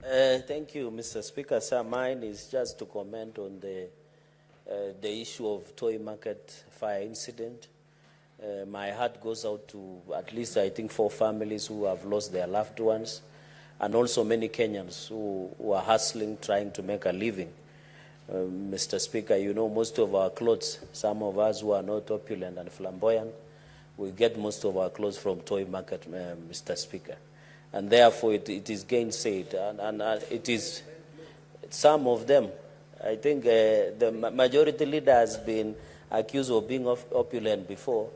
Thank you, Mr. Speaker. Sir, mine is just to comment on the issue of Toy Market fire incident. My heart goes out to at least, I think, 4 families who have lost their loved ones, and also many Kenyans who are hustling, trying to make a living. Mr. Speaker, you know, most of our clothes, some of us who are not opulent and flamboyant, we get most of our clothes from Toy Market, Mr. Speaker. And therefore, it is gainsaid. And it is some of them. I think the majority leader has been accused of being opulent before,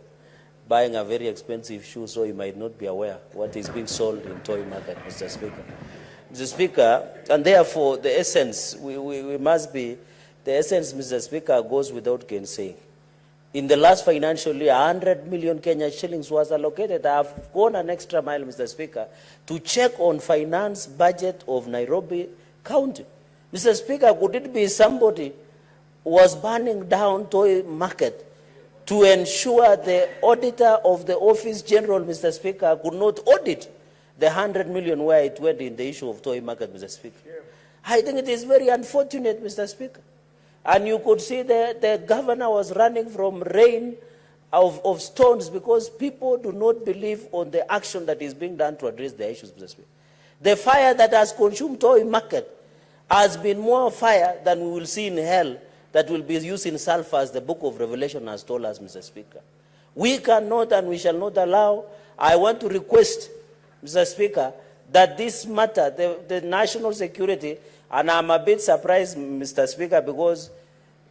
buying a very expensive shoe, so he might not be aware what is being sold in Toy Market, Mr. Speaker. Mr. Speaker, and therefore, the essence, we must be, the essence, Mr. Speaker, goes without gainsaying. In the last financial year, 100 million Kenya shillings was allocated. I have gone an extra mile, Mr. Speaker, to check on finance budget of Nairobi County. Mr. Speaker, could it be somebody who was burning down Toy Market to ensure the auditor of the Office General, Mr. Speaker, could not audit the 100 million where it went in the issue of Toy Market, Mr. Speaker? Yeah. I think it is very unfortunate, Mr. Speaker. And you could see the governor was running from rain of stones because people do not believe on the action that is being done to address the issues, Mr. Speaker. The fire that has consumed Toy Market has been more fire than we will see in hell that will be used in sulfur, as the book of Revelation has told us, Mr. Speaker. We cannot and we shall not allow. I want to request, Mr. Speaker, that this matter, the national security, and I'm a bit surprised, Mr. Speaker, because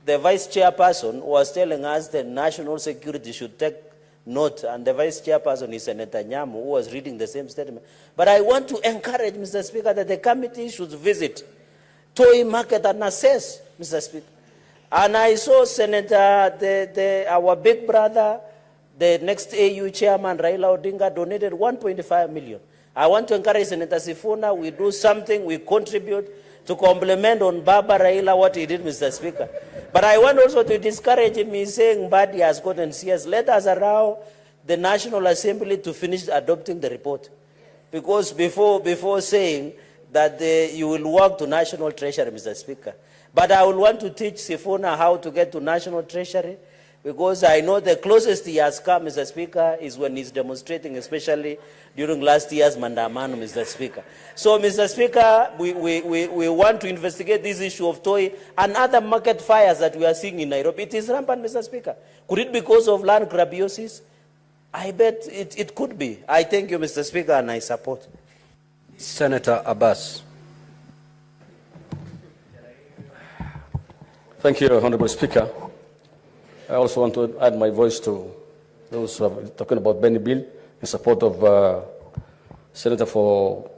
the vice chairperson was telling us that national security should take note, and the vice chairperson is Senator Nyamu, who was reading the same statement. But I want to encourage, Mr. Speaker, that the committee should visit Toy Market and assess, Mr. Speaker. And I saw Senator, our big brother, the next AU chairman, Raila Odinga, donated 1.5 million. I want to encourage Senator Sifuna, we do something, we contribute to compliment on Baba Raila what he did, Mr. Speaker. But I want also to discourage him in saying Mbadi has gotten CS. Let us allow the National Assembly to finish adopting the report. Because before saying that you will work to National Treasury, Mr. Speaker. But I will want to teach Sifuna how to get to National Treasury, because I know the closest he has come, Mr. Speaker, is when he's demonstrating, especially during last year's Mandamano, Mr. Speaker. So, Mr. Speaker, we want to investigate this issue of Toy and other market fires that we are seeing in Nairobi. It is rampant, Mr. Speaker. Could it be because of land grabiosis? I bet it could be. I thank you, Mr. Speaker, and I support. Senator Abbas. Thank you, Honorable Speaker. I also want to add my voice to those who are talking about Benny Bill in support of Senator for